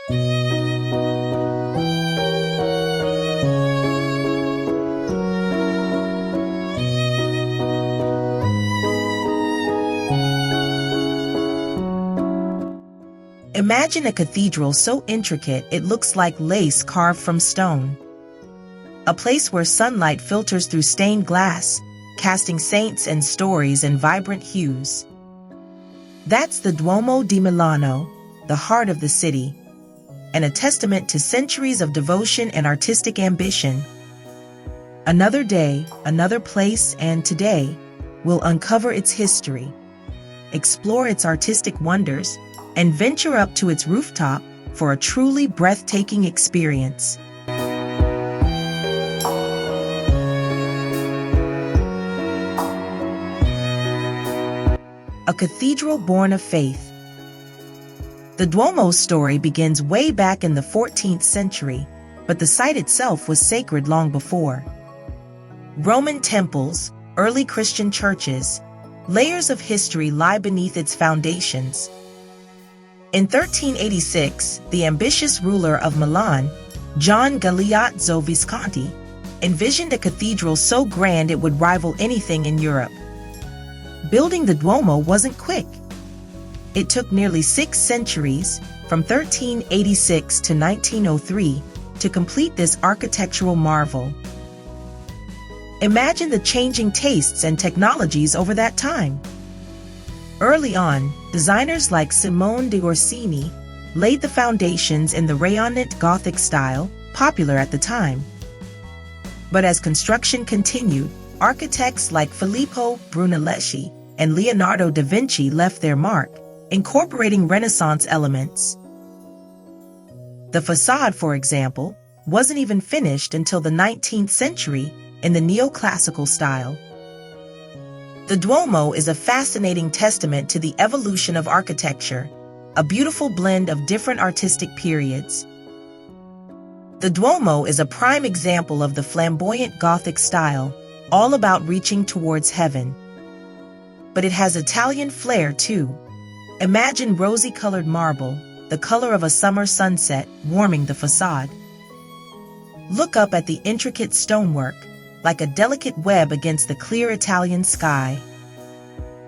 Imagine a cathedral so intricate it looks like lace carved from stone. A place where sunlight filters through stained glass, casting saints and stories in vibrant hues. That's the Duomo di Milano, the heart of the city, and a testament to centuries of devotion and artistic ambition. Another day, another place, and today, we'll uncover its history, explore its artistic wonders, and venture up to its rooftop for a truly breathtaking experience. A cathedral born of faith. The Duomo's story begins way back in the 14th century, but the site itself was sacred long before. Roman temples, early Christian churches, layers of history lie beneath its foundations. In 1386, the ambitious ruler of Milan, John Galeazzo Visconti, envisioned a cathedral so grand it would rival anything in Europe. Building the Duomo wasn't quick. It took nearly 6 centuries, from 1386 to 1903, to complete this architectural marvel. Imagine the changing tastes and technologies over that time. Early on, designers like Simone de Orsini laid the foundations in the Rayonnant Gothic style, popular at the time. But as construction continued, architects like Filippo Brunelleschi and Leonardo da Vinci left their mark, incorporating Renaissance elements. The facade, for example, wasn't even finished until the 19th century in the neoclassical style. The Duomo is a fascinating testament to the evolution of architecture, a beautiful blend of different artistic periods. The Duomo is a prime example of the flamboyant Gothic style, all about reaching towards heaven. But it has Italian flair too. Imagine rosy-colored marble, the color of a summer sunset, warming the facade. Look up at the intricate stonework, like a delicate web against the clear Italian sky.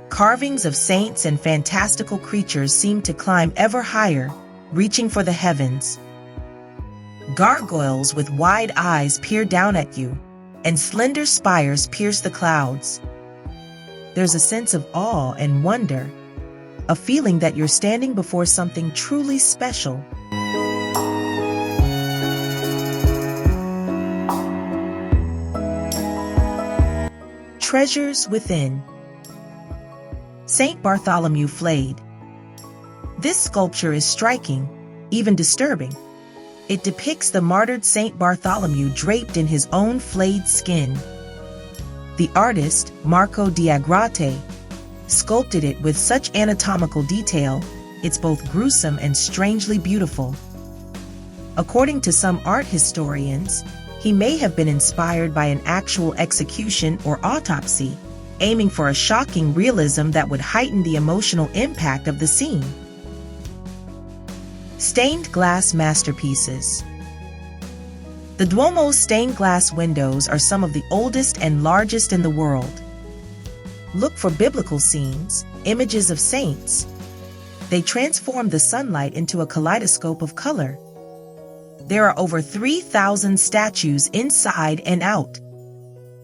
Carvings of saints and fantastical creatures seem to climb ever higher, reaching for the heavens. Gargoyles with wide eyes peer down at you, and slender spires pierce the clouds. There's a sense of awe and wonder, a feeling that you're standing before something truly special. Treasures within. St. Bartholomew flayed. This sculpture is striking, even disturbing. It depicts the martyred St. Bartholomew draped in his own flayed skin. The artist, Marco Diagrate, sculpted it with such anatomical detail, it's both gruesome and strangely beautiful. According to some art historians, he may have been inspired by an actual execution or autopsy, aiming for a shocking realism that would heighten the emotional impact of the scene. Stained glass masterpieces. The Duomo's stained glass windows are some of the oldest and largest in the world. Look for biblical scenes, images of saints. They transform the sunlight into a kaleidoscope of color. There are over 3,000 statues inside and out.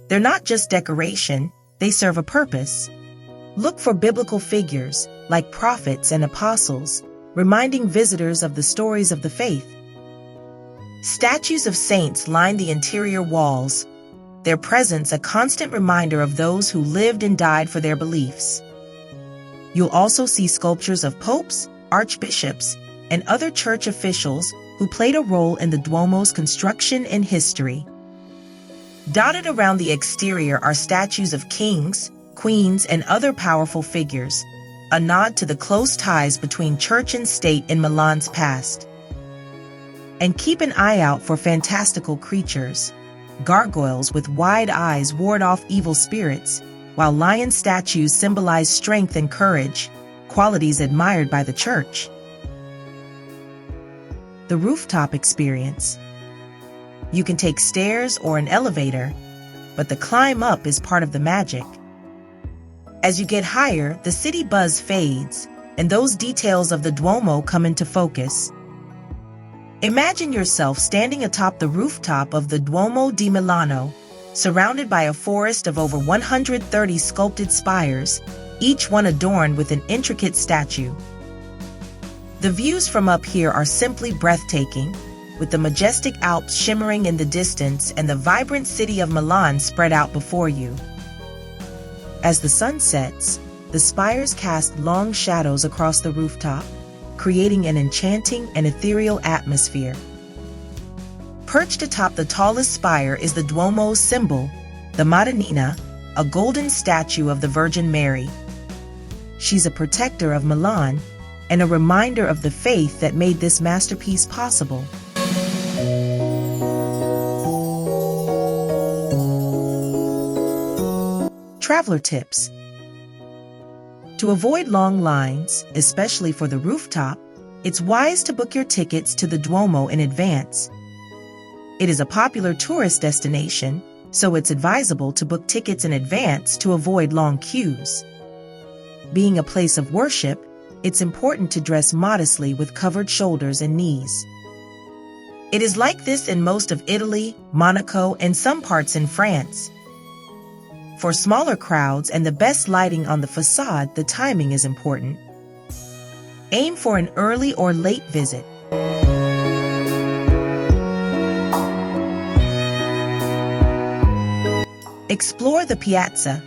They're not just decoration, they serve a purpose. Look for biblical figures, like prophets and apostles, reminding visitors of the stories of the faith. Statues of saints line the interior walls, their presence a constant reminder of those who lived and died for their beliefs. You'll also see sculptures of popes, archbishops, and other church officials who played a role in the Duomo's construction and history. Dotted around the exterior are statues of kings, queens, and other powerful figures, a nod to the close ties between church and state in Milan's past. And keep an eye out for fantastical creatures. Gargoyles with wide eyes ward off evil spirits, while lion statues symbolize strength and courage, qualities admired by the church. the rooftop experience. You can take stairs or an elevator, but the climb up is part of the magic. As you get higher, the city buzz fades, and those details of the Duomo come into focus. Imagine yourself standing atop the rooftop of the Duomo di Milano, surrounded by a forest of over 130 sculpted spires, each one adorned with an intricate statue. The views from up here are simply breathtaking, with the majestic Alps shimmering in the distance and the vibrant city of Milan spread out before you. As the sun sets, the spires cast long shadows across the rooftop, creating an enchanting and ethereal atmosphere. Perched atop the tallest spire is the Duomo's symbol, the Madonnina, a golden statue of the Virgin Mary. She's a protector of Milan and a reminder of the faith that made this masterpiece possible. Traveler tips. To avoid long lines, especially for the rooftop, it's wise to book your tickets to the Duomo in advance. It is a popular tourist destination, so it's advisable to book tickets in advance to avoid long queues. Being a place of worship, it's important to dress modestly with covered shoulders and knees. It is like this in most of Italy, Monaco, and some parts in France. For smaller crowds and the best lighting on the facade, the timing is important. Aim for an early or late visit. Explore the piazza.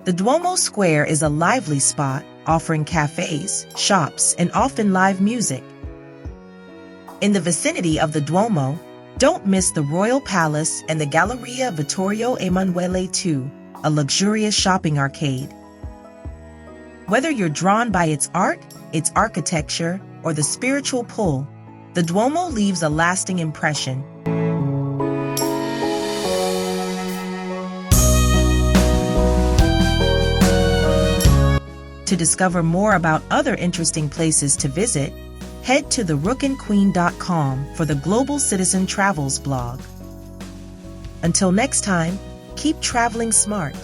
The Duomo Square is a lively spot, offering cafes, shops, and often live music. In the vicinity of the Duomo, don't miss the Royal Palace and the Galleria Vittorio Emanuele II, a luxurious shopping arcade. Whether you're drawn by its art, its architecture, or the spiritual pull, the Duomo leaves a lasting impression. To discover more about other interesting places to visit, head to therookandqueen.com for the Global Citizen Travels blog. Until next time, keep traveling smart.